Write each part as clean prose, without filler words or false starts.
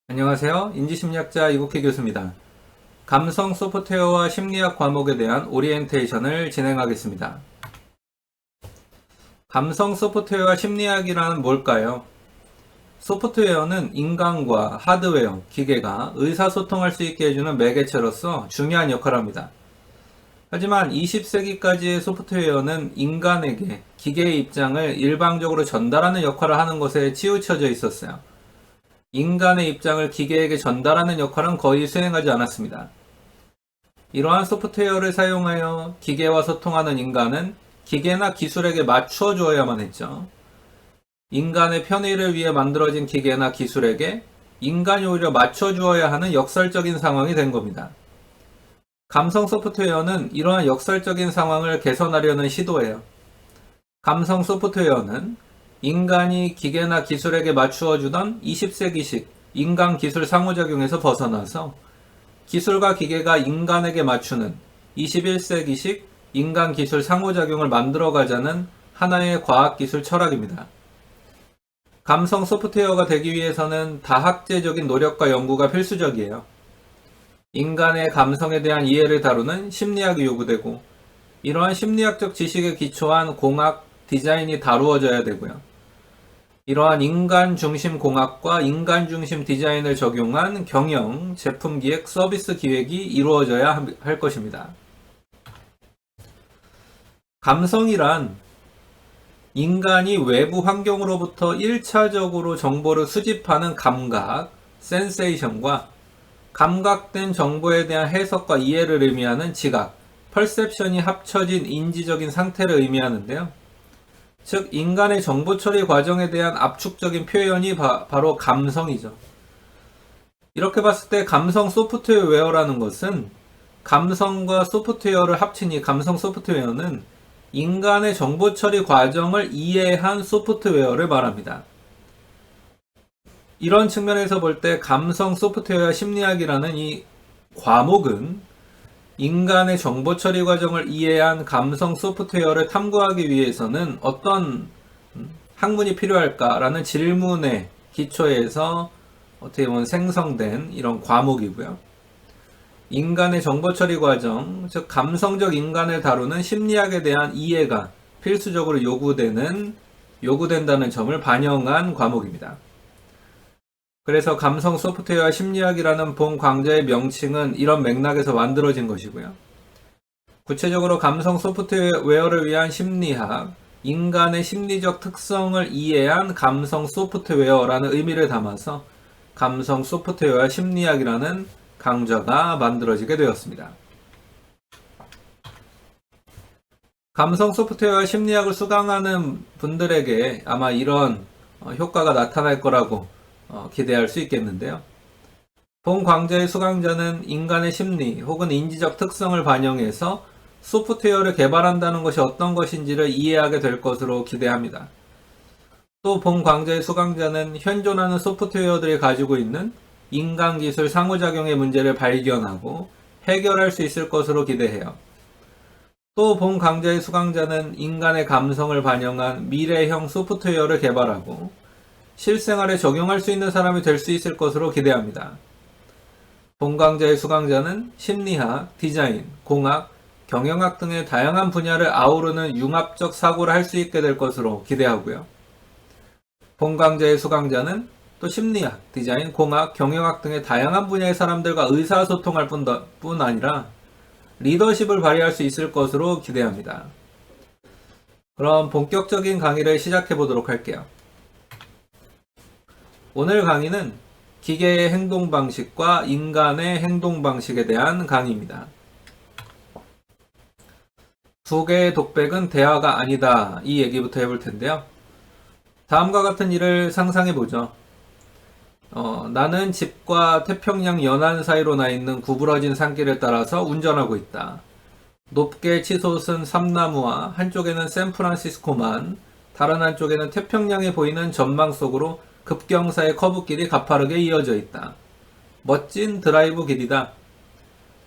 안녕하세요. 인지심리학자 이국희 교수입니다. 감성 소프트웨어와 심리학 과목에 대한 오리엔테이션을 진행하겠습니다. 감성 소프트웨어와 심리학이란 뭘까요? 소프트웨어는 인간과 하드웨어, 기계가 의사소통할 수 있게 해주는 매개체로서 중요한 역할을 합니다. 하지만 20세기까지의 소프트웨어는 인간에게 기계의 입장을 일방적으로 전달하는 역할을 하는 것에 치우쳐져 있었어요. 인간의 입장을 기계에게 전달하는 역할은 거의 수행하지 않았습니다. 이러한 소프트웨어를 사용하여 기계와 소통하는 인간은 기계나 기술에게 맞추어 주어야만 했죠. 인간의 편의를 위해 만들어진 기계나 기술에게 인간이 오히려 맞춰 주어야 하는 역설적인 상황이 된 겁니다. 감성 소프트웨어는 이러한 역설적인 상황을 개선하려는 시도예요. 감성 소프트웨어는 인간이 기계나 기술에게 맞추어 주던 20세기식 인간 기술 상호작용에서 벗어나서 기술과 기계가 인간에게 맞추는 21세기식 인간 기술 상호작용을 만들어가자는 하나의 과학기술 철학입니다. 감성 소프트웨어가 되기 위해서는 다학제적인 노력과 연구가 필수적이에요. 인간의 감성에 대한 이해를 다루는 심리학이 요구되고, 이러한 심리학적 지식에 기초한 공학, 디자인이 다루어져야 되고요. 이러한 인간 중심 공학과 인간 중심 디자인을 적용한 경영, 제품 기획, 서비스 기획이 이루어져야 할 것입니다. 감성이란 인간이 외부 환경으로부터 1차적으로 정보를 수집하는 감각, 센세이션과 감각된 정보에 대한 해석과 이해를 의미하는 지각, 퍼셉션이 합쳐진 인지적인 상태를 의미하는데요. 즉 인간의 정보 처리 과정에 대한 압축적인 표현이 바로 감성이죠. 이렇게 봤을 때 감성 소프트웨어라는 것은 감성과 소프트웨어를 합친 이 감성 소프트웨어는 인간의 정보 처리 과정을 이해한 소프트웨어를 말합니다. 이런 측면에서 볼 때 감성 소프트웨어 심리학이라는 이 과목은 인간의 정보 처리 과정을 이해한 감성 소프트웨어를 탐구하기 위해서는 어떤 학문이 필요할까라는 질문의 기초에서 어떻게 보면 생성된 이런 과목이고요. 인간의 정보 처리 과정, 즉 감성적 인간을 다루는 심리학에 대한 이해가 필수적으로 요구된다는 점을 반영한 과목입니다. 그래서 감성 소프트웨어 심리학이라는 본 강좌의 명칭은 이런 맥락에서 만들어진 것이고요. 구체적으로 감성 소프트웨어를 위한 심리학, 인간의 심리적 특성을 이해한 감성 소프트웨어라는 의미를 담아서 감성 소프트웨어 심리학이라는 강좌가 만들어지게 되었습니다. 감성 소프트웨어 심리학을 수강하는 분들에게 아마 이런 효과가 나타날 거라고 기대할 수 있겠는데요. 본 강좌의 수강자는 인간의 심리 혹은 인지적 특성을 반영해서 소프트웨어를 개발한다는 것이 어떤 것인지를 이해하게 될 것으로 기대합니다. 또 본 강좌의 수강자는 현존하는 소프트웨어들이 가지고 있는 인간기술 상호작용의 문제를 발견하고 해결할 수 있을 것으로 기대해요. 또 본 강좌의 수강자는 인간의 감성을 반영한 미래형 소프트웨어를 개발하고 실생활에 적용할 수 있는 사람이 될 수 있을 것으로 기대합니다. 본 강좌의 수강자는 심리학, 디자인, 공학, 경영학 등의 다양한 분야를 아우르는 융합적 사고를 할 수 있게 될 것으로 기대하고요. 본 강좌의 수강자는 또 심리학, 디자인, 공학, 경영학 등의 다양한 분야의 사람들과 의사소통할 뿐 아니라 리더십을 발휘할 수 있을 것으로 기대합니다. 그럼 본격적인 강의를 시작해 보도록 할게요. 오늘 강의는 기계의 행동 방식과 인간의 행동 방식에 대한 강의입니다. 두 개의 독백은 대화가 아니다. 이 얘기부터 해볼 텐데요. 다음과 같은 일을 상상해 보죠. 나는 집과 태평양 연안 사이로 나 있는 구부러진 산길을 따라서 운전하고 있다. 높게 치솟은 삼나무와 한쪽에는 샌프란시스코만, 다른 한쪽에는 태평양에 보이는 전망 속으로 급경사의 커브길이 가파르게 이어져 있다. 멋진 드라이브 길이다.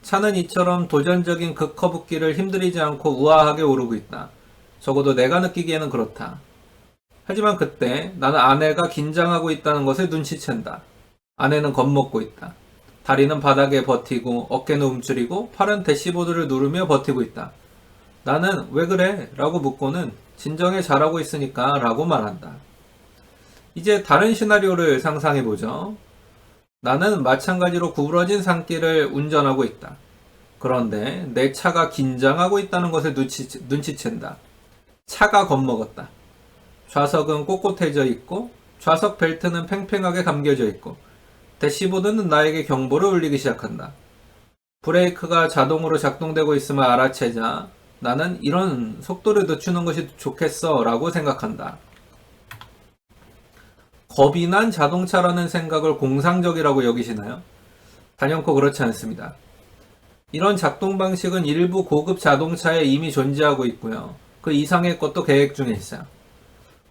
차는 이처럼 도전적인 그 커브길을 힘들이지 않고 우아하게 오르고 있다. 적어도 내가 느끼기에는 그렇다. 하지만 그때 나는 아내가 긴장하고 있다는 것을 눈치챈다. 아내는 겁먹고 있다. 다리는 바닥에 버티고 어깨는 움츠리고 팔은 대시보드를 누르며 버티고 있다. 나는 왜 그래? 라고 묻고는 진정해 잘하고 있으니까 라고 말한다. 이제 다른 시나리오를 상상해보죠. 나는 마찬가지로 구부러진 산길을 운전하고 있다. 그런데 내 차가 긴장하고 있다는 것을 눈치챈다. 차가 겁먹었다. 좌석은 꼿꼿해져 있고 좌석 벨트는 팽팽하게 감겨져 있고 대시보드는 나에게 경보를 울리기 시작한다. 브레이크가 자동으로 작동되고 있음을 알아채자 나는 이런 속도를 늦추는 것이 좋겠어 라고 생각한다. 겁이 난 자동차라는 생각을 공상적이라고 여기시나요? 단연코 그렇지 않습니다. 이런 작동 방식은 일부 고급 자동차에 이미 존재하고 있고요. 그 이상의 것도 계획 중에 있어요.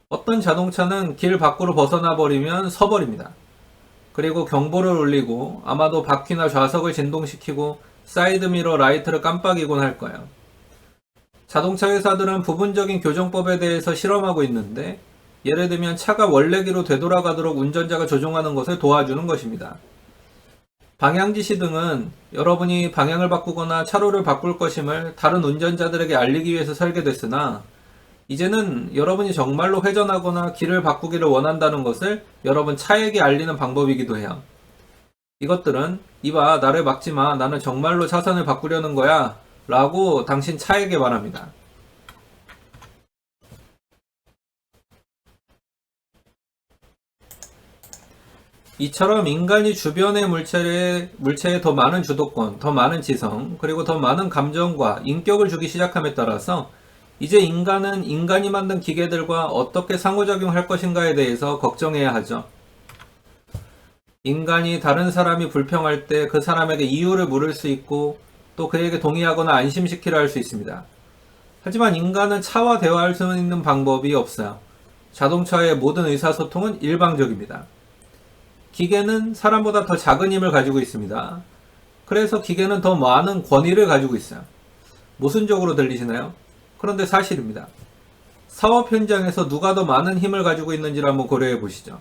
어떤 자동차는 길 밖으로 벗어나 버리면 서버립니다. 그리고 경보를 울리고 아마도 바퀴나 좌석을 진동시키고 사이드미러 라이트를 깜빡이곤 할 거예요. 자동차 회사들은 부분적인 교정법에 대해서 실험하고 있는데 예를 들면 차가 원래기로 되돌아가도록 운전자가 조종하는 것을 도와주는 것입니다. 방향지시 등은 여러분이 방향을 바꾸거나 차로를 바꿀 것임을 다른 운전자들에게 알리기 위해서 설계됐으나 이제는 여러분이 정말로 회전하거나 길을 바꾸기를 원한다는 것을 여러분 차에게 알리는 방법이기도 해요. 이것들은 이봐 나를 막지마 나는 정말로 차선을 바꾸려는 거야 라고 당신 차에게 말합니다. 이처럼 인간이 주변의 물체에 더 많은 주도권, 더 많은 지성, 그리고 더 많은 감정과 인격을 주기 시작함에 따라서 이제 인간은 인간이 만든 기계들과 어떻게 상호작용할 것인가에 대해서 걱정해야 하죠. 인간이 다른 사람이 불평할 때 그 사람에게 이유를 물을 수 있고 또 그에게 동의하거나 안심시키려 할 수 있습니다. 하지만 인간은 차와 대화할 수 있는 방법이 없어요. 자동차의 모든 의사소통은 일방적입니다. 기계는 사람보다 더 작은 힘을 가지고 있습니다. 그래서 기계는 더 많은 권위를 가지고 있어요. 모순적으로 들리시나요? 그런데 사실입니다. 사업 현장에서 누가 더 많은 힘을 가지고 있는지를 한번 고려해 보시죠.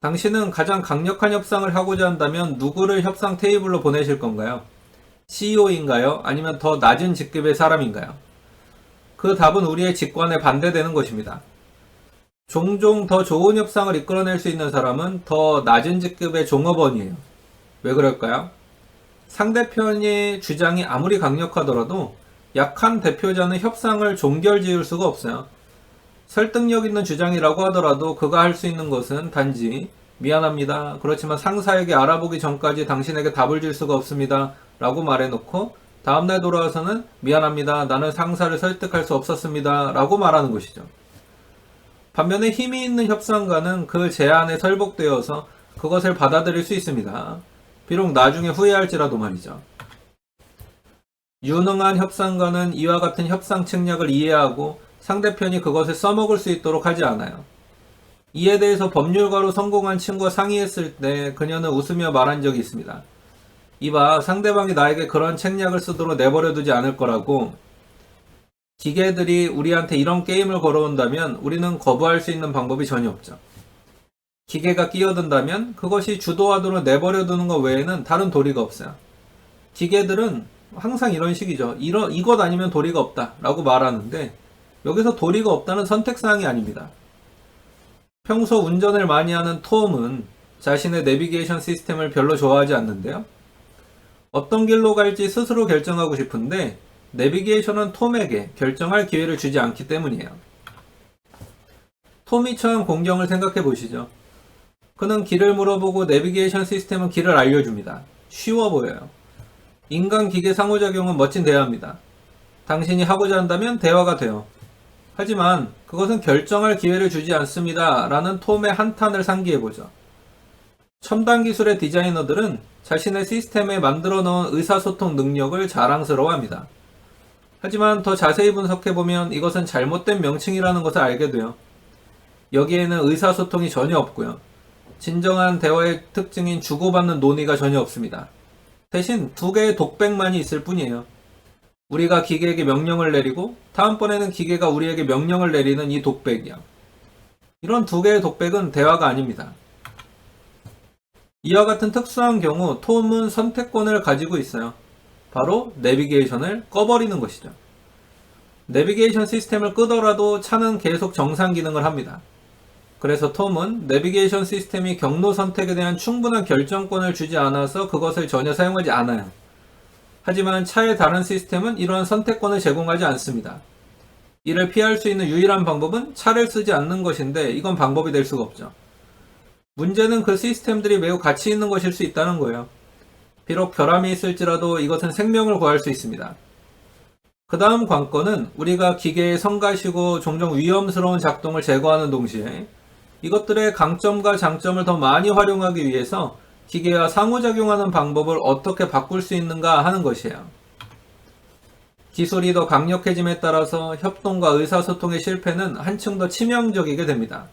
당신은 가장 강력한 협상을 하고자 한다면 누구를 협상 테이블로 보내실 건가요? CEO인가요? 아니면 더 낮은 직급의 사람인가요? 그 답은 우리의 직관에 반대되는 것입니다. 종종 더 좋은 협상을 이끌어낼 수 있는 사람은 더 낮은 직급의 종업원이에요. 왜 그럴까요? 상대편의 주장이 아무리 강력하더라도 약한 대표자는 협상을 종결지을 수가 없어요. 설득력 있는 주장이라고 하더라도 그가 할 수 있는 것은 단지 미안합니다. 그렇지만 상사에게 알아보기 전까지 당신에게 답을 줄 수가 없습니다. 라고 말해놓고 다음날 돌아와서는 미안합니다. 나는 상사를 설득할 수 없었습니다. 라고 말하는 것이죠. 반면에 힘이 있는 협상가는 그 제안에 설복되어서 그것을 받아들일 수 있습니다. 비록 나중에 후회할지라도 말이죠. 유능한 협상가는 이와 같은 협상 책략을 이해하고 상대편이 그것을 써먹을 수 있도록 하지 않아요. 이에 대해서 법률가로 성공한 친구와 상의했을 때 그녀는 웃으며 말한 적이 있습니다. 이봐, 상대방이 나에게 그런 책략을 쓰도록 내버려두지 않을 거라고. 기계들이 우리한테 이런 게임을 걸어온다면 우리는 거부할 수 있는 방법이 전혀 없죠. 기계가 끼어든다면 그것이 주도하도록 내버려두는 것 외에는 다른 도리가 없어요. 기계들은 항상 이런 식이죠. 이것 아니면 도리가 없다 라고 말하는데 여기서 도리가 없다는 선택사항이 아닙니다. 평소 운전을 많이 하는 톰은 자신의 내비게이션 시스템을 별로 좋아하지 않는데요. 어떤 길로 갈지 스스로 결정하고 싶은데 내비게이션은 톰에게 결정할 기회를 주지 않기 때문이에요. 톰이 처한 공경을 생각해 보시죠. 그는 길을 물어보고 내비게이션 시스템은 길을 알려줍니다. 쉬워 보여요. 인간-기계 상호작용은 멋진 대화입니다. 당신이 하고자 한다면 대화가 돼요. 하지만 그것은 결정할 기회를 주지 않습니다. 라는 톰의 한탄을 상기해보죠. 첨단 기술의 디자이너들은 자신의 시스템에 만들어 놓은 의사소통 능력을 자랑스러워합니다. 하지만 더 자세히 분석해보면 이것은 잘못된 명칭이라는 것을 알게 돼요. 여기에는 의사소통이 전혀 없고요. 진정한 대화의 특징인 주고받는 논의가 전혀 없습니다. 대신 두 개의 독백만이 있을 뿐이에요. 우리가 기계에게 명령을 내리고 다음번에는 기계가 우리에게 명령을 내리는 이 독백이요. 이런 두 개의 독백은 대화가 아닙니다. 이와 같은 특수한 경우 톰은 선택권을 가지고 있어요. 바로 내비게이션을 꺼버리는 것이죠. 내비게이션 시스템을 끄더라도 차는 계속 정상 기능을 합니다. 그래서 톰은 내비게이션 시스템이 경로 선택에 대한 충분한 결정권을 주지 않아서 그것을 전혀 사용하지 않아요. 하지만 차의 다른 시스템은 이러한 선택권을 제공하지 않습니다. 이를 피할 수 있는 유일한 방법은 차를 쓰지 않는 것인데 이건 방법이 될 수가 없죠. 문제는 그 시스템들이 매우 가치 있는 것일 수 있다는 거예요. 비록 결함이 있을지라도 이것은 생명을 구할 수 있습니다. 그 다음 관건은 우리가 기계의 성가시고 종종 위험스러운 작동을 제거하는 동시에 이것들의 강점과 장점을 더 많이 활용하기 위해서 기계와 상호작용하는 방법을 어떻게 바꿀 수 있는가 하는 것이에요. 기술이 더 강력해짐에 따라서 협동과 의사소통의 실패는 한층 더 치명적이게 됩니다.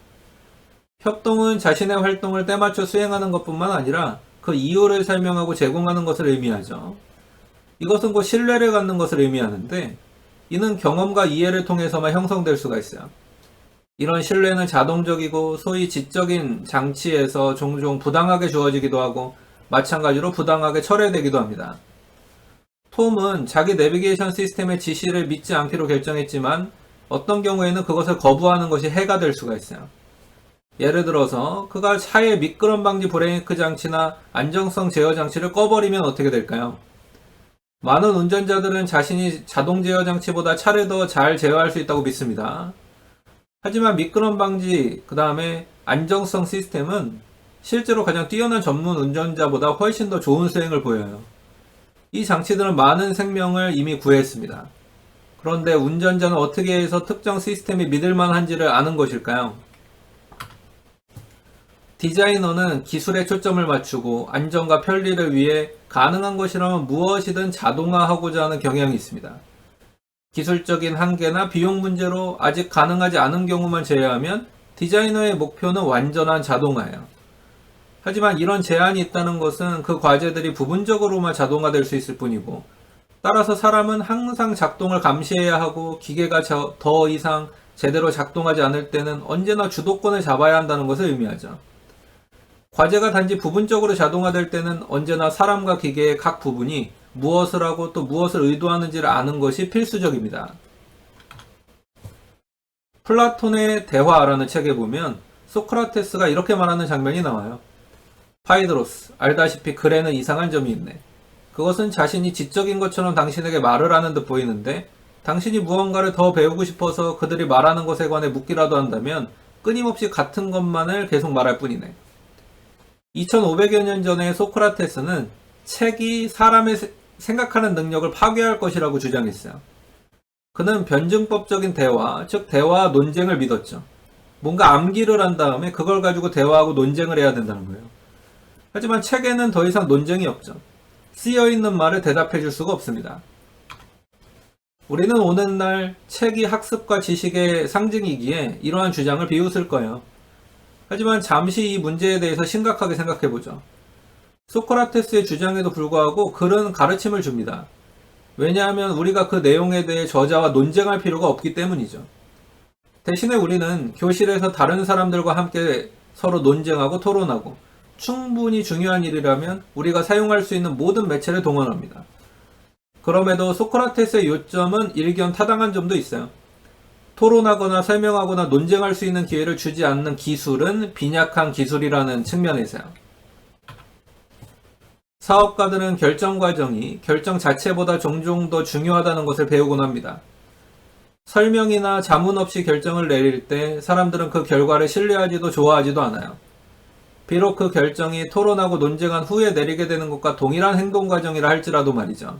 협동은 자신의 활동을 때맞춰 수행하는 것뿐만 아니라 그 이유를 설명하고 제공하는 것을 의미하죠. 이것은 곧 신뢰를 갖는 것을 의미하는데 이는 경험과 이해를 통해서만 형성될 수가 있어요. 이런 신뢰는 자동적이고 소위 지적인 장치에서 종종 부당하게 주어지기도 하고 마찬가지로 부당하게 철회되기도 합니다. 톰은 자기 내비게이션 시스템의 지시를 믿지 않기로 결정했지만 어떤 경우에는 그것을 거부하는 것이 해가 될 수가 있어요. 예를 들어서 그가 차의 미끄럼 방지 브레이크 장치나 안정성 제어 장치를 꺼버리면 어떻게 될까요? 많은 운전자들은 자신이 자동 제어 장치보다 차를 더 잘 제어할 수 있다고 믿습니다. 하지만 미끄럼 방지, 그 다음에 안정성 시스템은 실제로 가장 뛰어난 전문 운전자보다 훨씬 더 좋은 수행을 보여요. 이 장치들은 많은 생명을 이미 구했습니다. 그런데 운전자는 어떻게 해서 특정 시스템이 믿을만한지를 아는 것일까요? 디자이너는 기술에 초점을 맞추고 안전과 편리를 위해 가능한 것이라면 무엇이든 자동화하고자 하는 경향이 있습니다. 기술적인 한계나 비용 문제로 아직 가능하지 않은 경우만 제외하면 디자이너의 목표는 완전한 자동화예요. 하지만 이런 제한이 있다는 것은 그 과제들이 부분적으로만 자동화될 수 있을 뿐이고 따라서 사람은 항상 작동을 감시해야 하고 기계가 더 이상 제대로 작동하지 않을 때는 언제나 주도권을 잡아야 한다는 것을 의미하죠. 과제가 단지 부분적으로 자동화될 때는 언제나 사람과 기계의 각 부분이 무엇을 하고 또 무엇을 의도하는지를 아는 것이 필수적입니다. 플라톤의 대화라는 책에 보면 소크라테스가 이렇게 말하는 장면이 나와요. 파이드로스, 알다시피 글에는 이상한 점이 있네. 그것은 자신이 지적인 것처럼 당신에게 말을 하는 듯 보이는데 당신이 무언가를 더 배우고 싶어서 그들이 말하는 것에 관해 묻기라도 한다면 끊임없이 같은 것만을 계속 말할 뿐이네. 2500여 년 전에 소크라테스는 책이 사람의 생각하는 능력을 파괴할 것이라고 주장했어요. 그는 변증법적인 대화, 즉 대화와 논쟁을 믿었죠. 뭔가 암기를 한 다음에 그걸 가지고 대화하고 논쟁을 해야 된다는 거예요. 하지만 책에는 더 이상 논쟁이 없죠. 쓰여있는 말을 대답해 줄 수가 없습니다. 우리는 오늘날 책이 학습과 지식의 상징이기에 이러한 주장을 비웃을 거예요. 하지만 잠시 이 문제에 대해서 심각하게 생각해보죠. 소크라테스의 주장에도 불구하고 글은 가르침을 줍니다. 왜냐하면 우리가 그 내용에 대해 저자와 논쟁할 필요가 없기 때문이죠. 대신에 우리는 교실에서 다른 사람들과 함께 서로 논쟁하고 토론하고 충분히 중요한 일이라면 우리가 사용할 수 있는 모든 매체를 동원합니다. 그럼에도 소크라테스의 요점은 일견 타당한 점도 있어요. 토론하거나 설명하거나 논쟁할 수 있는 기회를 주지 않는 기술은 빈약한 기술이라는 측면에서요. 사업가들은 결정 과정이 결정 자체보다 종종 더 중요하다는 것을 배우곤 합니다. 설명이나 자문 없이 결정을 내릴 때 사람들은 그 결과를 신뢰하지도 좋아하지도 않아요. 비록 그 결정이 토론하고 논쟁한 후에 내리게 되는 것과 동일한 행동 과정이라 할지라도 말이죠.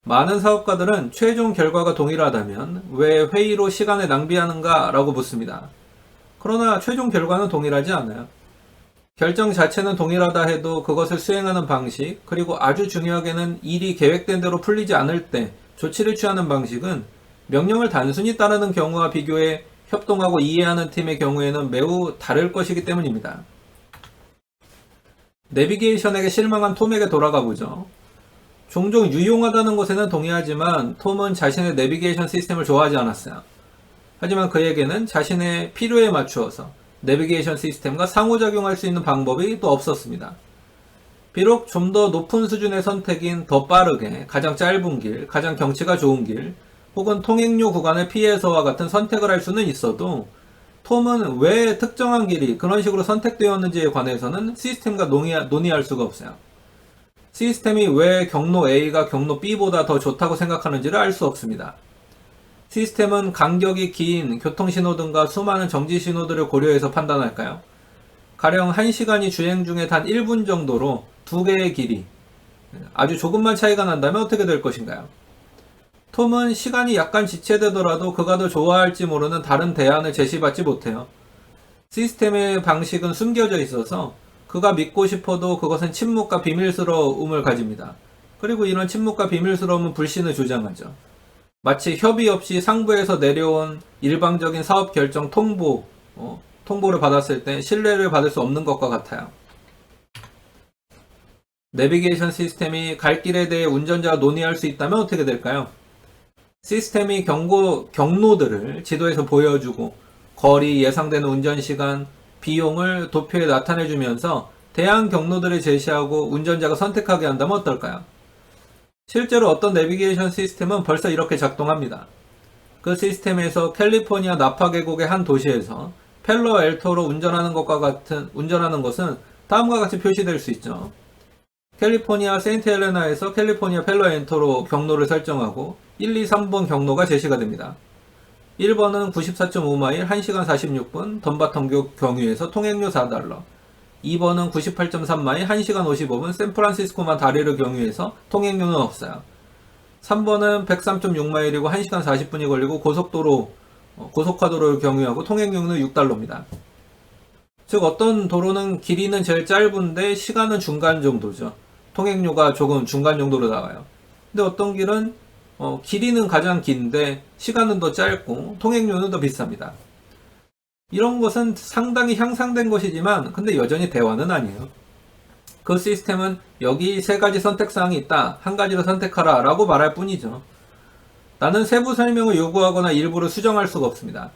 많은 사업가들은 최종 결과가 동일하다면 왜 회의로 시간을 낭비하는가 라고 묻습니다. 그러나 최종 결과는 동일하지 않아요. 결정 자체는 동일하다 해도 그것을 수행하는 방식, 그리고 아주 중요하게는 일이 계획된 대로 풀리지 않을 때 조치를 취하는 방식은 명령을 단순히 따르는 경우와 비교해 협동하고 이해하는 팀의 경우에는 매우 다를 것이기 때문입니다. 내비게이션에게 실망한 톰에게 돌아가 보죠. 종종 유용하다는 것에는 동의하지만 톰은 자신의 내비게이션 시스템을 좋아하지 않았어요. 하지만 그에게는 자신의 필요에 맞추어서 내비게이션 시스템과 상호작용할 수 있는 방법이 또 없었습니다. 비록 좀 더 높은 수준의 선택인 더 빠르게, 가장 짧은 길, 가장 경치가 좋은 길, 혹은 통행료 구간을 피해서와 같은 선택을 할 수는 있어도 톰은 왜 특정한 길이 그런 식으로 선택되었는지에 관해서는 시스템과 논의할 수가 없어요. 시스템이 왜 경로 A가 경로 B보다 더 좋다고 생각하는지를 알 수 없습니다. 시스템은 간격이 긴 교통신호 등과 수많은 정지신호들을 고려해서 판단할까요? 가령 1시간이 주행 중에 단 1분 정도로 두 개의 길이 아주 조금만 차이가 난다면 어떻게 될 것인가요? 톰은 시간이 약간 지체되더라도 그가 더 좋아할지 모르는 다른 대안을 제시받지 못해요. 시스템의 방식은 숨겨져 있어서 그가 믿고 싶어도 그것은 침묵과 비밀스러움을 가집니다. 그리고 이런 침묵과 비밀스러움은 불신을 주장하죠. 마치 협의 없이 상부에서 내려온 일방적인 사업 결정 통보를 받았을 때 신뢰를 받을 수 없는 것과 같아요. 내비게이션 시스템이 갈 길에 대해 운전자와 논의할 수 있다면 어떻게 될까요? 시스템이 경로들을 지도에서 보여주고 거리, 예상되는 운전시간, 비용을 도표에 나타내주면서 대안 경로들을 제시하고 운전자가 선택하게 한다면 어떨까요? 실제로 어떤 내비게이션 시스템은 벌써 이렇게 작동합니다. 그 시스템에서 캘리포니아 나파 계곡의 한 도시에서 펠로 엘토로 운전하는 것은 다음과 같이 표시될 수 있죠. 캘리포니아 세인트 헬레나에서 캘리포니아 펠로 엘토로 경로를 설정하고 1, 2, 3번 경로가 제시가 됩니다. 1번은 94.5마일 1시간 46분 덤바텀 경유에서 통행료 $4. 2번은 98.3마일 1시간 55분 샌프란시스코만 다리를 경유해서 통행료는 없어요. 3번은 103.6마일이고 1시간 40분이 걸리고 고속화도로를 경유하고 통행료는 $6입니다. 즉 어떤 도로는 길이는 제일 짧은데 시간은 중간 정도죠. 통행료가 조금 중간 정도로 나와요. 근데 어떤 길은 길이는 가장 긴데 시간은 더 짧고 통행료는 더 비쌉니다. 이런 것은 상당히 향상된 것이지만 근데 여전히 대화는 아니에요. 그 시스템은 여기 세 가지 선택사항이 있다. 한 가지를 선택하라 라고 말할 뿐이죠. 나는 세부 설명을 요구하거나 일부러 수정할 수가 없습니다.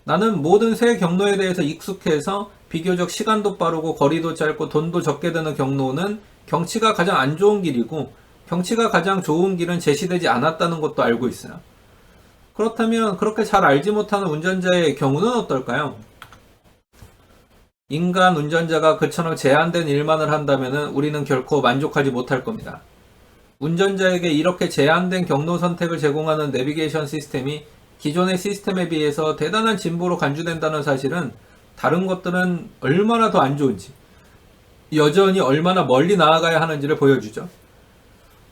나는 모든 세 경로에 대해서 익숙해서 비교적 시간도 빠르고 거리도 짧고 돈도 적게 드는 경로는 경치가 가장 안 좋은 길이고 경치가 가장 좋은 길은 제시되지 않았다는 것도 알고 있어요. 그렇다면 그렇게 잘 알지 못하는 운전자의 경우는 어떨까요? 인간 운전자가 그처럼 제한된 일만을 한다면 우리는 결코 만족하지 못할 겁니다. 운전자에게 이렇게 제한된 경로 선택을 제공하는 내비게이션 시스템이 기존의 시스템에 비해서 대단한 진보로 간주된다는 사실은 다른 것들은 얼마나 더 안 좋은지, 여전히 얼마나 멀리 나아가야 하는지를 보여주죠.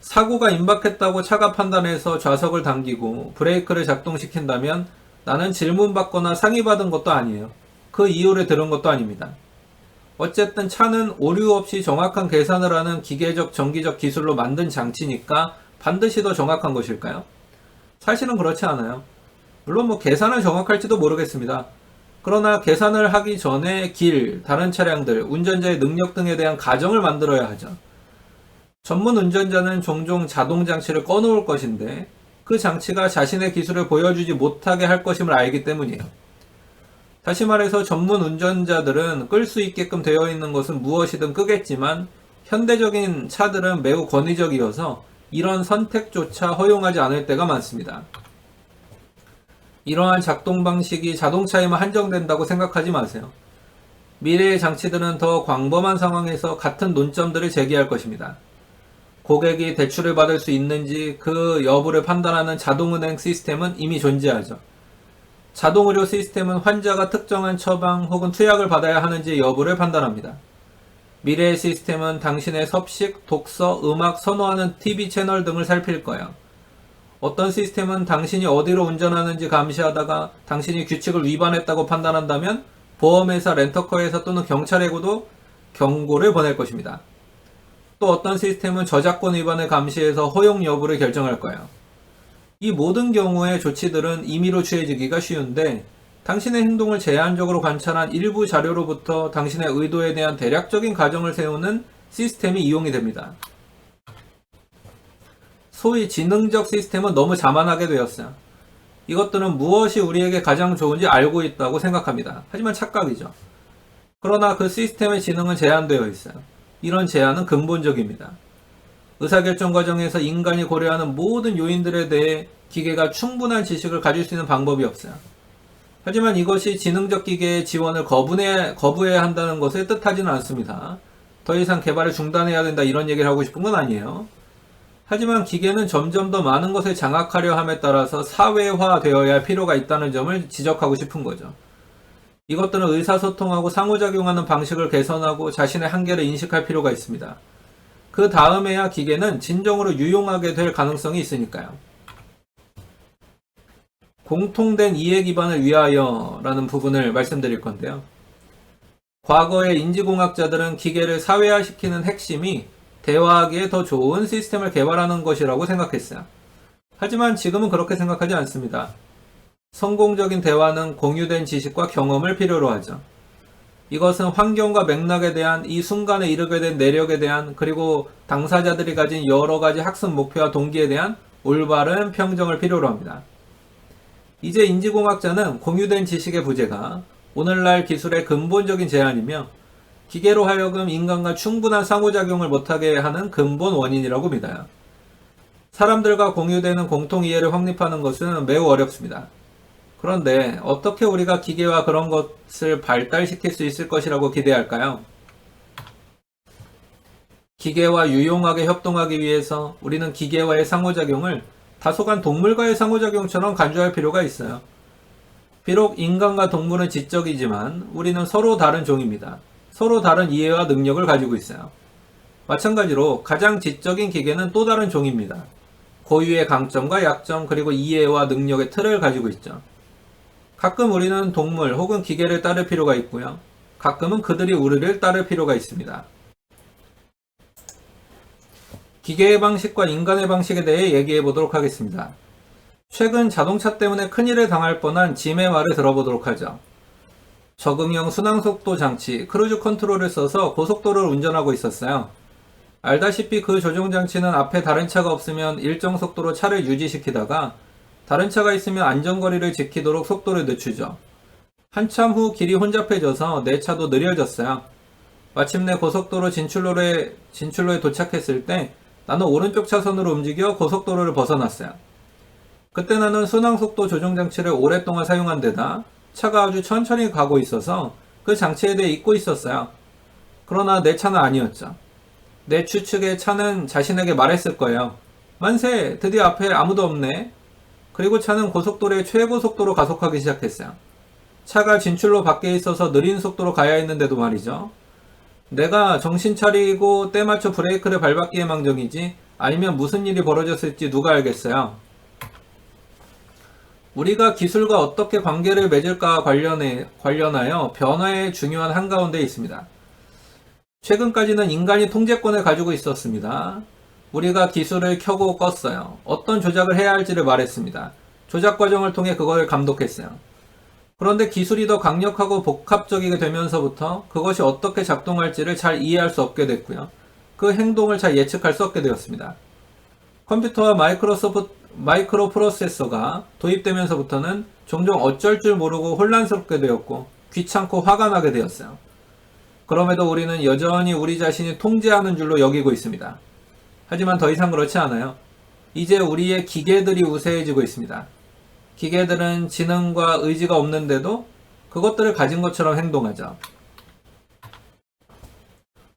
사고가 임박했다고 차가 판단해서 좌석을 당기고 브레이크를 작동시킨다면 나는 질문받거나 상의받은 것도 아니에요. 그 이유를 들은 것도 아닙니다. 어쨌든 차는 오류 없이 정확한 계산을 하는 기계적 전기적 기술로 만든 장치니까 반드시 더 정확한 것일까요? 사실은 그렇지 않아요. 물론 계산은 정확할지도 모르겠습니다. 그러나 계산을 하기 전에 길, 다른 차량들, 운전자의 능력 등에 대한 가정을 만들어야 하죠. 전문 운전자는 종종 자동 장치를 꺼놓을 것인데 그 장치가 자신의 기술을 보여주지 못하게 할 것임을 알기 때문이에요. 다시 말해서 전문 운전자들은 끌 수 있게끔 되어 있는 것은 무엇이든 끄겠지만 현대적인 차들은 매우 권위적이어서 이런 선택조차 허용하지 않을 때가 많습니다. 이러한 작동 방식이 자동차에만 한정된다고 생각하지 마세요. 미래의 장치들은 더 광범한 상황에서 같은 논점들을 제기할 것입니다. 고객이 대출을 받을 수 있는지 그 여부를 판단하는 자동은행 시스템은 이미 존재하죠. 자동의료 시스템은 환자가 특정한 처방 혹은 투약을 받아야 하는지 여부를 판단합니다. 미래의 시스템은 당신의 섭식, 독서, 음악, 선호하는 TV 채널 등을 살필 거예요. 어떤 시스템은 당신이 어디로 운전하는지 감시하다가 당신이 규칙을 위반했다고 판단한다면 보험회사, 렌터커회사 또는 경찰에게도 경고를 보낼 것입니다. 또 어떤 시스템은 저작권 위반을 감시해서 허용 여부를 결정할 거예요. 이 모든 경우의 조치들은 임의로 취해지기가 쉬운데 당신의 행동을 제한적으로 관찰한 일부 자료로부터 당신의 의도에 대한 대략적인 가정을 세우는 시스템이 이용이 됩니다. 소위 지능적 시스템은 너무 자만하게 되었어요. 이것들은 무엇이 우리에게 가장 좋은지 알고 있다고 생각합니다. 하지만 착각이죠. 그러나 그 시스템의 지능은 제한되어 있어요. 이런 제한은 근본적입니다. 의사결정 과정에서 인간이 고려하는 모든 요인들에 대해 기계가 충분한 지식을 가질 수 있는 방법이 없어요. 하지만 이것이 지능적 기계의 지원을 거부해야 한다는 것을 뜻하지는 않습니다. 더 이상 개발을 중단해야 된다 이런 얘기를 하고 싶은 건 아니에요. 하지만 기계는 점점 더 많은 것을 장악하려 함에 따라서 사회화되어야 할 필요가 있다는 점을 지적하고 싶은 거죠. 이것들은 의사소통하고 상호작용하는 방식을 개선하고 자신의 한계를 인식할 필요가 있습니다. 그 다음에야 기계는 진정으로 유용하게 될 가능성이 있으니까요. 공통된 이해 기반을 위하여 라는 부분을 말씀드릴 건데요. 과거의 인지공학자들은 기계를 사회화시키는 핵심이 대화하기에 더 좋은 시스템을 개발하는 것이라고 생각했어요. 하지만 지금은 그렇게 생각하지 않습니다. 성공적인 대화는 공유된 지식과 경험을 필요로 하죠. 이것은 환경과 맥락에 대한 이 순간에 이르게 된 내력에 대한 그리고 당사자들이 가진 여러 가지 학습 목표와 동기에 대한 올바른 평정을 필요로 합니다. 이제 인지공학자는 공유된 지식의 부재가 오늘날 기술의 근본적인 제한이며 기계로 하여금 인간과 충분한 상호작용을 못하게 하는 근본 원인이라고 믿어요. 사람들과 공유되는 공통 이해를 확립하는 것은 매우 어렵습니다. 그런데 어떻게 우리가 기계와 그런 것을 발달시킬 수 있을 것이라고 기대할까요? 기계와 유용하게 협동하기 위해서 우리는 기계와의 상호작용을 다소간 동물과의 상호작용처럼 간주할 필요가 있어요. 비록 인간과 동물은 지적이지만 우리는 서로 다른 종입니다. 서로 다른 이해와 능력을 가지고 있어요. 마찬가지로 가장 지적인 기계는 또 다른 종입니다. 고유의 강점과 약점 그리고 이해와 능력의 틀을 가지고 있죠. 가끔 우리는 동물 혹은 기계를 따를 필요가 있고요. 가끔은 그들이 우리를 따를 필요가 있습니다. 기계의 방식과 인간의 방식에 대해 얘기해 보도록 하겠습니다. 최근 자동차 때문에 큰일을 당할 뻔한 짐의 말을 들어보도록 하죠. 적응형 순항속도 장치, 크루즈 컨트롤을 써서 고속도로를 운전하고 있었어요. 알다시피 그 조종 장치는 앞에 다른 차가 없으면 일정 속도로 차를 유지시키다가 다른 차가 있으면 안전거리를 지키도록 속도를 늦추죠. 한참 후 길이 혼잡해져서 내 차도 느려졌어요. 마침내 고속도로 진출로에 도착했을 때 나는 오른쪽 차선으로 움직여 고속도로를 벗어났어요. 그때 나는 순항속도 조종장치를 오랫동안 사용한 데다 차가 아주 천천히 가고 있어서 그 장치에 대해 잊고 있었어요. 그러나 내 차는 아니었죠. 내 추측의 차는 자신에게 말했을 거예요. 만세! 드디어 앞에 아무도 없네. 그리고 차는 고속도로의 최고 속도로 가속하기 시작했어요. 차가 진출로 밖에 있어서 느린 속도로 가야 했는데도 말이죠. 내가 정신 차리고 때 맞춰 브레이크를 밟았기에 망정이지 아니면 무슨 일이 벌어졌을지 누가 알겠어요. 우리가 기술과 어떻게 관계를 맺을까 관련하여 변화의 중요한 한가운데에 있습니다. 최근까지는 인간이 통제권을 가지고 있었습니다. 우리가 기술을 켜고 껐어요. 어떤 조작을 해야 할지를 말했습니다. 조작 과정을 통해 그걸 감독했어요. 그런데 기술이 더 강력하고 복합적이게 되면서부터 그것이 어떻게 작동할지를 잘 이해할 수 없게 됐고요. 그 행동을 잘 예측할 수 없게 되었습니다. 컴퓨터와 마이크로 프로세서가 도입되면서부터는 종종 어쩔 줄 모르고 혼란스럽게 되었고 귀찮고 화가 나게 되었어요. 그럼에도 우리는 여전히 우리 자신이 통제하는 줄로 여기고 있습니다. 하지만 더 이상 그렇지 않아요. 이제 우리의 기계들이 우세해지고 있습니다. 기계들은 지능과 의지가 없는데도 그것들을 가진 것처럼 행동하죠.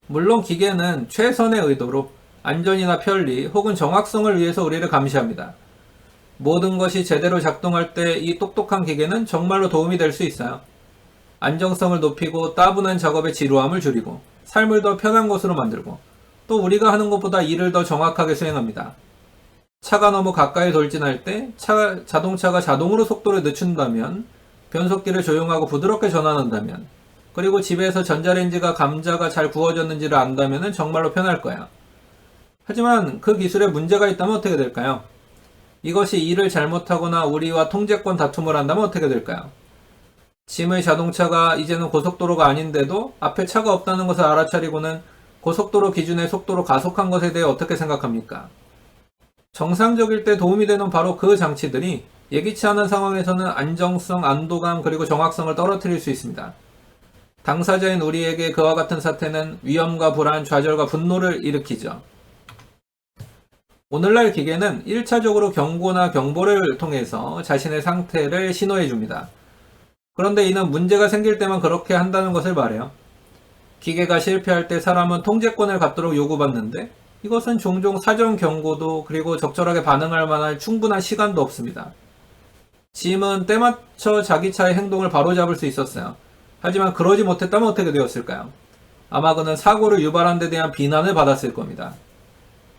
물론 기계는 최선의 의도로 안전이나 편리 혹은 정확성을 위해서 우리를 감시합니다. 모든 것이 제대로 작동할 때 이 똑똑한 기계는 정말로 도움이 될 수 있어요. 안정성을 높이고 따분한 작업의 지루함을 줄이고 삶을 더 편한 것으로 만들고 또 우리가 하는 것보다 일을 더 정확하게 수행합니다. 차가 너무 가까이 돌진할 때 자동차가 자동으로 속도를 늦춘다면, 변속기를 조용하고 부드럽게 전환한다면, 그리고 집에서 전자레인지가 감자가 잘 구워졌는지를 안다면 정말로 편할 거야. 하지만 그 기술에 문제가 있다면 어떻게 될까요? 이것이 일을 잘못하거나 우리와 통제권 다툼을 한다면 어떻게 될까요? 짐의 자동차가 이제는 고속도로가 아닌데도 앞에 차가 없다는 것을 알아차리고는 고속도로 기준의 속도로 가속한 것에 대해 어떻게 생각합니까? 정상적일 때 도움이 되는 바로 그 장치들이 예기치 않은 상황에서는 안정성, 안도감, 그리고 정확성을 떨어뜨릴 수 있습니다. 당사자인 우리에게 그와 같은 사태는 위험과 불안, 좌절과 분노를 일으키죠. 오늘날 기계는 1차적으로 경고나 경보를 통해서 자신의 상태를 신호해 줍니다. 그런데 이는 문제가 생길 때만 그렇게 한다는 것을 말해요. 기계가 실패할 때 사람은 통제권을 갖도록 요구받는데 이것은 종종 사전 경고도 그리고 적절하게 반응할 만한 충분한 시간도 없습니다. 짐은 때맞춰 자기 차의 행동을 바로잡을 수 있었어요. 하지만 그러지 못했다면 어떻게 되었을까요? 아마 그는 사고를 유발한 데 대한 비난을 받았을 겁니다.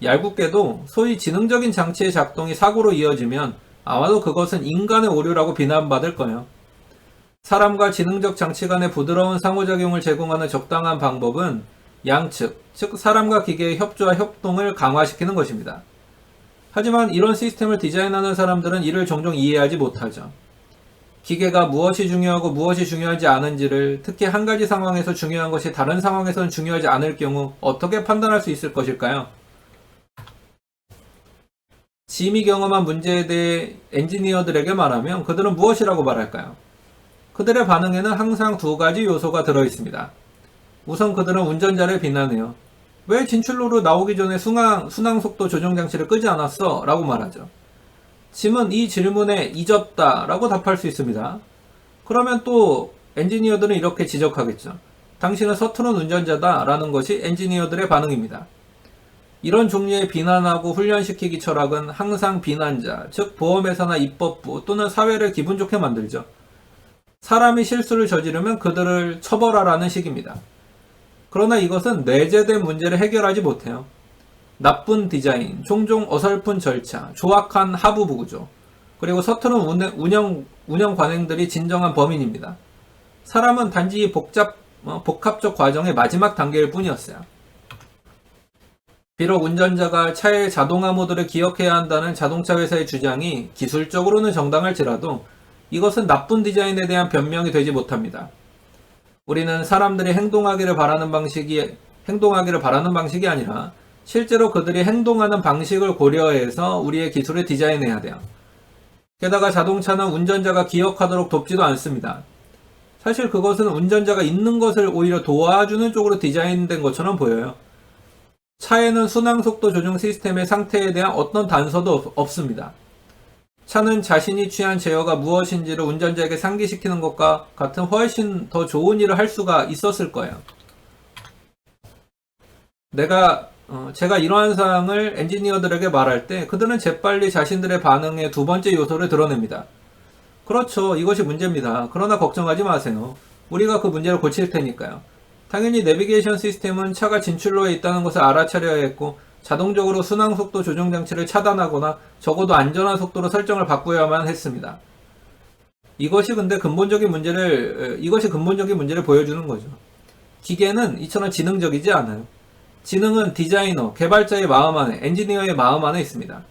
얄궂게도 소위 지능적인 장치의 작동이 사고로 이어지면 아마도 그것은 인간의 오류라고 비난받을 거예요. 사람과 지능적 장치 간의 부드러운 상호작용을 제공하는 적당한 방법은 양측, 즉 사람과 기계의 협조와 협동을 강화시키는 것입니다. 하지만 이런 시스템을 디자인하는 사람들은 이를 종종 이해하지 못하죠. 기계가 무엇이 중요하고 무엇이 중요하지 않은지를, 특히 한 가지 상황에서 중요한 것이 다른 상황에서는 중요하지 않을 경우 어떻게 판단할 수 있을 것일까요? 짐이 경험한 문제에 대해 엔지니어들에게 말하면 그들은 무엇이라고 말할까요? 그들의 반응에는 항상 두 가지 요소가 들어있습니다. 우선 그들은 운전자를 비난해요. 왜 진출로로 나오기 전에 순항속도 조정장치를 끄지 않았어? 라고 말하죠. 짐은 이 질문에 잊었다 라고 답할 수 있습니다. 그러면 또 엔지니어들은 이렇게 지적하겠죠. 당신은 서투른 운전자다 라는 것이 엔지니어들의 반응입니다. 이런 종류의 비난하고 훈련시키기 철학은 항상 비난자, 즉 보험회사나 입법부 또는 사회를 기분 좋게 만들죠. 사람이 실수를 저지르면 그들을 처벌하라는 식입니다. 그러나 이것은 내재된 문제를 해결하지 못해요. 나쁜 디자인, 종종 어설픈 절차, 조악한 하부부 구조, 그리고 서투른 운영 관행들이 진정한 범인입니다. 사람은 단지 복합적 과정의 마지막 단계일 뿐이었어요. 비록 운전자가 차의 자동화 모드를 기억해야 한다는 자동차 회사의 주장이 기술적으로는 정당할지라도 이것은 나쁜 디자인에 대한 변명이 되지 못합니다. 우리는 사람들이 행동하기를 바라는 방식이 아니라 실제로 그들이 행동하는 방식을 고려해서 우리의 기술을 디자인해야 돼요. 게다가 자동차는 운전자가 기억하도록 돕지도 않습니다. 사실 그것은 운전자가 있는 것을 오히려 도와주는 쪽으로 디자인된 것처럼 보여요. 차에는 순항속도 조정 시스템의 상태에 대한 어떤 단서도 없습니다. 차는 자신이 취한 제어가 무엇인지를 운전자에게 상기시키는 것과 같은 훨씬 더 좋은 일을 할 수가 있었을 거예요. 제가 이러한 사항을 엔지니어들에게 말할 때 그들은 재빨리 자신들의 반응의 두 번째 요소를 드러냅니다. 그렇죠. 이것이 문제입니다. 그러나 걱정하지 마세요. 우리가 그 문제를 고칠 테니까요. 당연히 내비게이션 시스템은 차가 진출로에 있다는 것을 알아차려야 했고 자동적으로 순항속도 조정장치를 차단하거나 적어도 안전한 속도로 설정을 바꾸어야만 했습니다. 이것이 근본적인 문제를 보여주는 거죠. 기계는 이처럼 지능적이지 않아요. 지능은 디자이너, 개발자의 마음 안에, 엔지니어의 마음 안에 있습니다.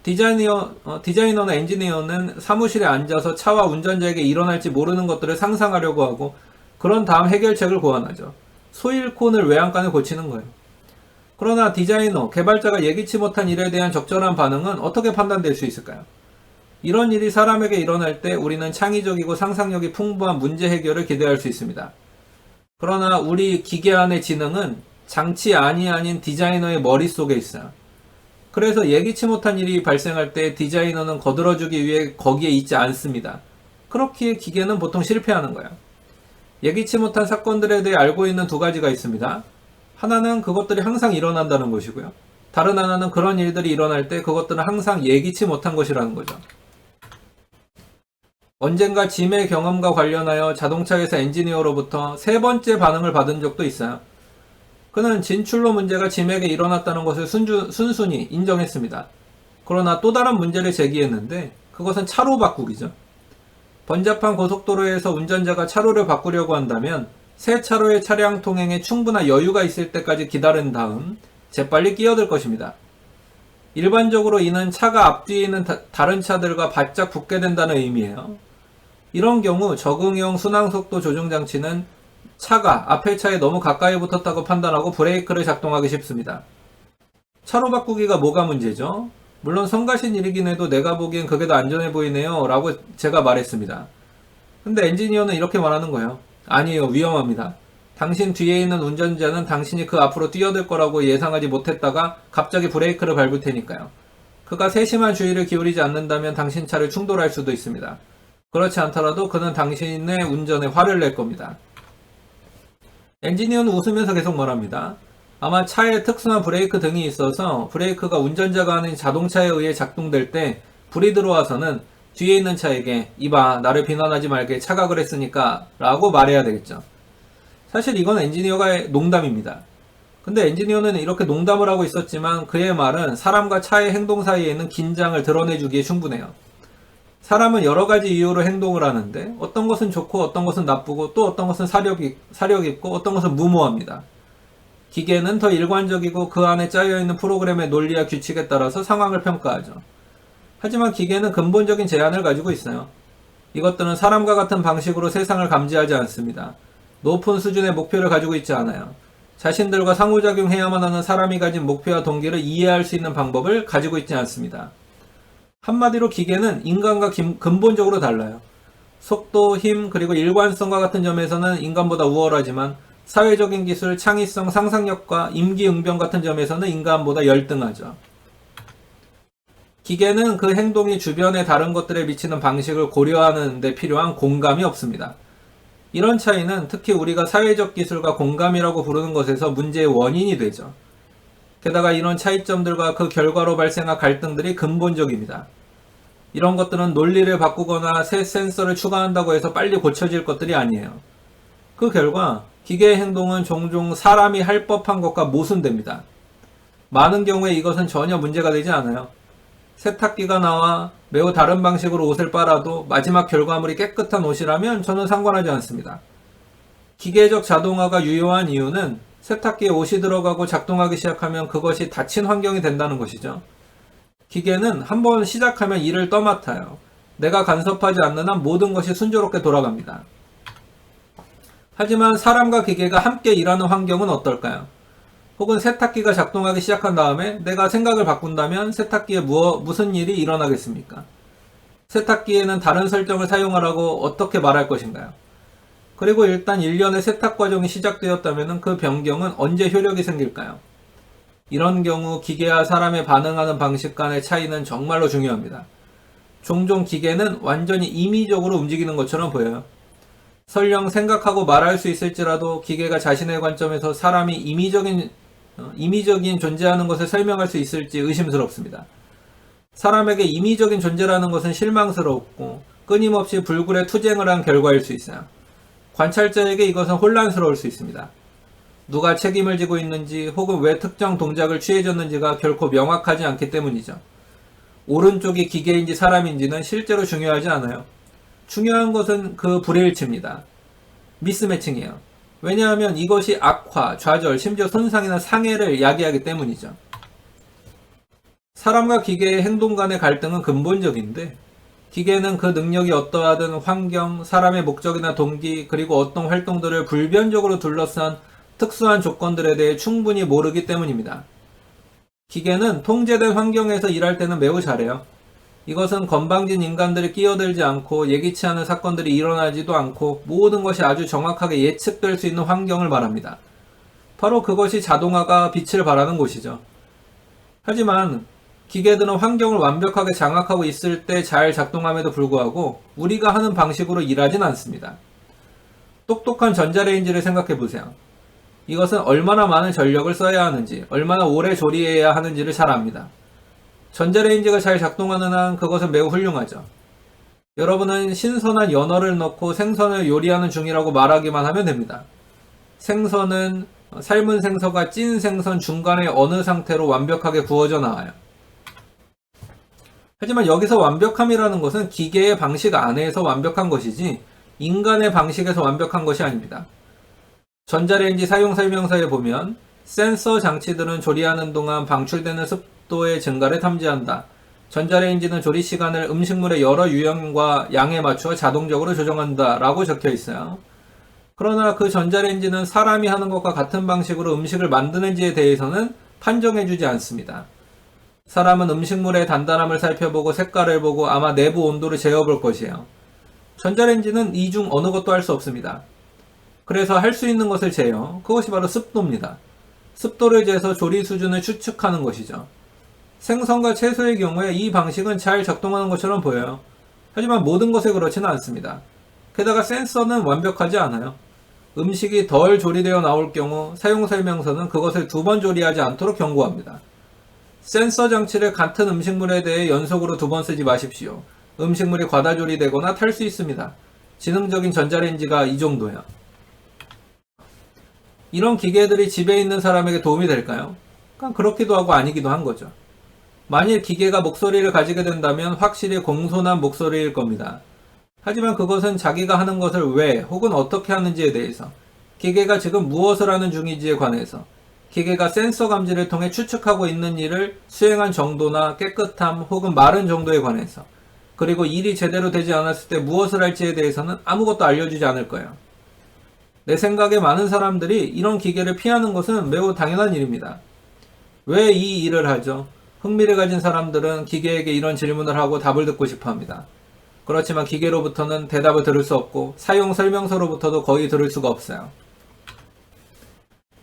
디자이너나 엔지니어는 사무실에 앉아서 차와 운전자에게 일어날지 모르는 것들을 상상하려고 하고 그런 다음 해결책을 고안하죠. 소일콘을 외양간을 고치는 거예요. 그러나 디자이너, 개발자가 예기치 못한 일에 대한 적절한 반응은 어떻게 판단될 수 있을까요? 이런 일이 사람에게 일어날 때 우리는 창의적이고 상상력이 풍부한 문제 해결을 기대할 수 있습니다. 그러나 우리 기계 안의 지능은 장치 아닌 디자이너의 머릿속에 있어요. 그래서 예기치 못한 일이 발생할 때 디자이너는 거들어주기 위해 거기에 있지 않습니다. 그렇기에 기계는 보통 실패하는 거예요. 예기치 못한 사건들에 대해 알고 있는 두 가지가 있습니다. 하나는 그것들이 항상 일어난다는 것이고요. 다른 하나는 그런 일들이 일어날 때 그것들은 항상 예기치 못한 것이라는 거죠. 언젠가 짐의 경험과 관련하여 자동차 회사 엔지니어로부터 세 번째 반응을 받은 적도 있어요. 그는 진출로 문제가 짐에게 일어났다는 것을 순순히 인정했습니다. 그러나 또 다른 문제를 제기했는데 그것은 차로 바꾸기죠. 번잡한 고속도로에서 운전자가 차로를 바꾸려고 한다면 새 차로의 차량 통행에 충분한 여유가 있을 때까지 기다린 다음 재빨리 끼어들 것입니다. 일반적으로 이는 차가 앞뒤에 있는 다른 차들과 바짝 붙게 된다는 의미예요. 이런 경우 적응형 순항속도 조정장치는 차가 앞의 차에 너무 가까이 붙었다고 판단하고 브레이크를 작동하기 쉽습니다. 차로 바꾸기가 뭐가 문제죠? 물론 성가신 일이긴 해도 내가 보기엔 그게 더 안전해 보이네요 라고 제가 말했습니다. 근데 엔지니어는 이렇게 말하는 거예요. 아니에요, 위험합니다. 당신 뒤에 있는 운전자는 당신이 그 앞으로 뛰어들 거라고 예상하지 못했다가 갑자기 브레이크를 밟을 테니까요. 그가 세심한 주의를 기울이지 않는다면 당신 차를 충돌할 수도 있습니다. 그렇지 않더라도 그는 당신의 운전에 화를 낼 겁니다. 엔지니어는 웃으면서 계속 말합니다. 아마 차에 특수한 브레이크 등이 있어서 브레이크가 운전자가 하는 자동차에 의해 작동될 때 불이 들어와서는 뒤에 있는 차에게 이봐 나를 비난하지 말게 차각을 했으니까 라고 말해야 되겠죠. 사실 이건 엔지니어가 농담입니다. 근데 엔지니어는 이렇게 농담을 하고 있었지만 그의 말은 사람과 차의 행동 사이에 있는 긴장을 드러내주기에 충분해요. 사람은 여러 가지 이유로 행동을 하는데 어떤 것은 좋고 어떤 것은 나쁘고 또 어떤 것은 사력 있고 어떤 것은 무모합니다. 기계는 더 일관적이고 그 안에 짜여있는 프로그램의 논리와 규칙에 따라서 상황을 평가하죠. 하지만 기계는 근본적인 제한을 가지고 있어요. 이것들은 사람과 같은 방식으로 세상을 감지하지 않습니다. 높은 수준의 목표를 가지고 있지 않아요. 자신들과 상호작용해야만 하는 사람이 가진 목표와 동기를 이해할 수 있는 방법을 가지고 있지 않습니다. 한마디로 기계는 인간과 근본적으로 달라요. 속도, 힘, 그리고 일관성과 같은 점에서는 인간보다 우월하지만 사회적인 기술, 창의성, 상상력과 임기응변 같은 점에서는 인간보다 열등하죠. 기계는 그 행동이 주변의 다른 것들에 미치는 방식을 고려하는 데 필요한 공감이 없습니다. 이런 차이는 특히 우리가 사회적 기술과 공감이라고 부르는 것에서 문제의 원인이 되죠. 게다가 이런 차이점들과 그 결과로 발생한 갈등들이 근본적입니다. 이런 것들은 논리를 바꾸거나 새 센서를 추가한다고 해서 빨리 고쳐질 것들이 아니에요. 그 결과 기계의 행동은 종종 사람이 할 법한 것과 모순됩니다. 많은 경우에 이것은 전혀 문제가 되지 않아요. 세탁기가 나와 매우 다른 방식으로 옷을 빨아도 마지막 결과물이 깨끗한 옷이라면 저는 상관하지 않습니다. 기계적 자동화가 유효한 이유는 세탁기에 옷이 들어가고 작동하기 시작하면 그것이 닫힌 환경이 된다는 것이죠. 기계는 한번 시작하면 일을 떠맡아요. 내가 간섭하지 않는 한 모든 것이 순조롭게 돌아갑니다. 하지만 사람과 기계가 함께 일하는 환경은 어떨까요? 혹은 세탁기가 작동하기 시작한 다음에 내가 생각을 바꾼다면 세탁기에 무슨 일이 일어나겠습니까? 세탁기에는 다른 설정을 사용하라고 어떻게 말할 것인가요? 그리고 일단 일련의 세탁 과정이 시작되었다면 그 변경은 언제 효력이 생길까요? 이런 경우 기계와 사람의 반응하는 방식 간의 차이는 정말로 중요합니다. 종종 기계는 완전히 임의적으로 움직이는 것처럼 보여요. 설령 생각하고 말할 수 있을지라도 기계가 자신의 관점에서 사람이 임의적인 존재하는 것을 설명할 수 있을지 의심스럽습니다. 사람에게 임의적인 존재라는 것은 실망스럽고 끊임없이 불굴의 투쟁을 한 결과일 수 있어요. 관찰자에게 이것은 혼란스러울 수 있습니다. 누가 책임을 지고 있는지 혹은 왜 특정 동작을 취해졌는지가 결코 명확하지 않기 때문이죠. 오른쪽이 기계인지 사람인지는 실제로 중요하지 않아요. 중요한 것은 그 불일치입니다. 미스매칭이에요. 왜냐하면 이것이 악화, 좌절, 심지어 손상이나 상해를 야기하기 때문이죠. 사람과 기계의 행동 간의 갈등은 근본적인데 기계는 그 능력이 어떠하든 환경, 사람의 목적이나 동기, 그리고 어떤 활동들을 불변적으로 둘러싼 특수한 조건들에 대해 충분히 모르기 때문입니다. 기계는 통제된 환경에서 일할 때는 매우 잘해요. 이것은 건방진 인간들이 끼어들지 않고 예기치 않은 사건들이 일어나지도 않고 모든 것이 아주 정확하게 예측될 수 있는 환경을 말합니다. 바로 그것이 자동화가 빛을 발하는 곳이죠. 하지만 기계들은 환경을 완벽하게 장악하고 있을 때 잘 작동함에도 불구하고 우리가 하는 방식으로 일하진 않습니다. 똑똑한 전자레인지를 생각해 보세요. 이것은 얼마나 많은 전력을 써야 하는지, 얼마나 오래 조리해야 하는지를 잘 압니다. 전자레인지가 잘 작동하는 한 그것은 매우 훌륭하죠. 여러분은 신선한 연어를 넣고 생선을 요리하는 중이라고 말하기만 하면 됩니다. 생선은 삶은 생선과 찐 생선 중간의 어느 상태로 완벽하게 구워져 나와요. 하지만 여기서 완벽함이라는 것은 기계의 방식 안에서 완벽한 것이지 인간의 방식에서 완벽한 것이 아닙니다. 전자레인지 사용 설명서에 보면 센서 장치들은 조리하는 동안 방출되는 습도의 증가를 탐지한다. 전자레인지는 조리 시간을 음식물의 여러 유형과 양에 맞추어 자동적으로 조정한다 라고 적혀 있어요. 그러나 그 전자레인지는 사람이 하는 것과 같은 방식으로 음식을 만드는지에 대해서는 판정해주지 않습니다. 사람은 음식물의 단단함을 살펴보고 색깔을 보고 아마 내부 온도를 재어볼 것이에요. 전자레인지는 이 중 어느 것도 할 수 없습니다. 그래서 할 수 있는 것을 재요. 그것이 바로 습도입니다. 습도를 재서 조리 수준을 추측하는 것이죠. 생선과 채소의 경우에 이 방식은 잘 작동하는 것처럼 보여요. 하지만 모든 것에 그렇지는 않습니다. 게다가 센서는 완벽하지 않아요. 음식이 덜 조리되어 나올 경우 사용 설명서는 그것을 2번 조리하지 않도록 경고합니다. 센서 장치를 같은 음식물에 대해 연속으로 2번 쓰지 마십시오. 음식물이 과다 조리되거나 탈 수 있습니다. 지능적인 전자레인지가 이 정도예요. 이런 기계들이 집에 있는 사람에게 도움이 될까요? 그렇기도 하고 아니기도 한 거죠. 만일 기계가 목소리를 가지게 된다면 확실히 공손한 목소리일 겁니다. 하지만 그것은 자기가 하는 것을 왜 혹은 어떻게 하는지에 대해서, 기계가 지금 무엇을 하는 중인지에 관해서, 기계가 센서 감지를 통해 추측하고 있는 일을 수행한 정도나 깨끗함 혹은 마른 정도에 관해서, 그리고 일이 제대로 되지 않았을 때 무엇을 할지에 대해서는 아무것도 알려주지 않을 거예요. 내 생각에 많은 사람들이 이런 기계를 피하는 것은 매우 당연한 일입니다. 왜 이 일을 하죠? 흥미를 가진 사람들은 기계에게 이런 질문을 하고 답을 듣고 싶어 합니다. 그렇지만 기계로부터는 대답을 들을 수 없고 사용 설명서로부터도 거의 들을 수가 없어요.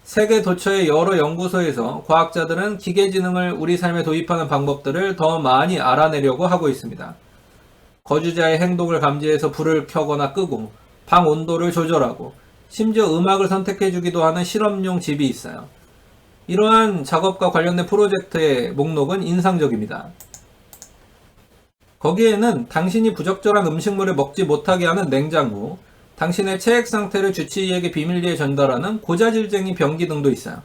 세계 도처의 여러 연구소에서 과학자들은 기계지능을 우리 삶에 도입하는 방법들을 더 많이 알아내려고 하고 있습니다. 거주자의 행동을 감지해서 불을 켜거나 끄고 방 온도를 조절하고 심지어 음악을 선택해주기도 하는 실험용 집이 있어요. 이러한 작업과 관련된 프로젝트의 목록은 인상적입니다. 거기에는 당신이 부적절한 음식물을 먹지 못하게 하는 냉장고, 당신의 체액 상태를 주치의에게 비밀리에 전달하는 고자질쟁이 변기 등도 있어요.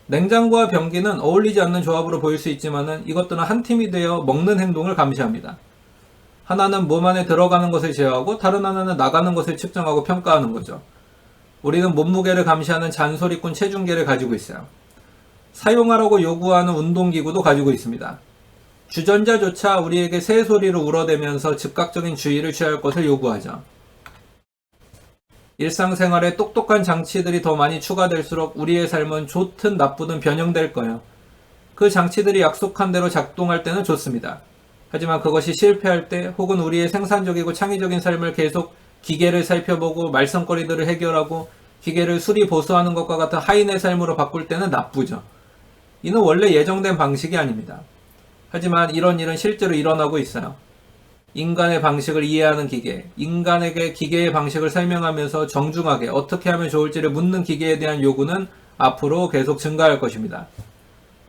냉장고와 변기는 어울리지 않는 조합으로 보일 수 있지만 이것들은 한 팀이 되어 먹는 행동을 감시합니다. 하나는 몸 안에 들어가는 것을 제어하고 다른 하나는 나가는 것을 측정하고 평가하는 거죠. 우리는 몸무게를 감시하는 잔소리꾼 체중계를 가지고 있어요. 사용하라고 요구하는 운동기구도 가지고 있습니다. 주전자조차 우리에게 새소리로 울어대면서 즉각적인 주의를 취할 것을 요구하죠. 일상생활에 똑똑한 장치들이 더 많이 추가될수록 우리의 삶은 좋든 나쁘든 변형될 거예요. 그 장치들이 약속한 대로 작동할 때는 좋습니다. 하지만 그것이 실패할 때 혹은 우리의 생산적이고 창의적인 삶을 계속 기계를 살펴보고 말썽거리들을 해결하고 기계를 수리 보수하는 것과 같은 하인의 삶으로 바꿀 때는 나쁘죠. 이는 원래 예정된 방식이 아닙니다. 하지만 이런 일은 실제로 일어나고 있어요. 인간의 방식을 이해하는 기계, 인간에게 기계의 방식을 설명하면서 정중하게 어떻게 하면 좋을지를 묻는 기계에 대한 요구는 앞으로 계속 증가할 것입니다.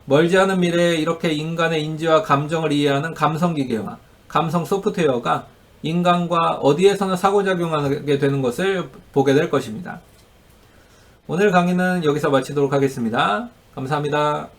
멀지 않은 미래에 이렇게 인간의 인지와 감정을 이해하는 감성기계와 감성 소프트웨어가 인간과 어디에서나 상호작용하게 되는 것을 보게 될 것입니다. 오늘 강의는 여기서 마치도록 하겠습니다. 감사합니다.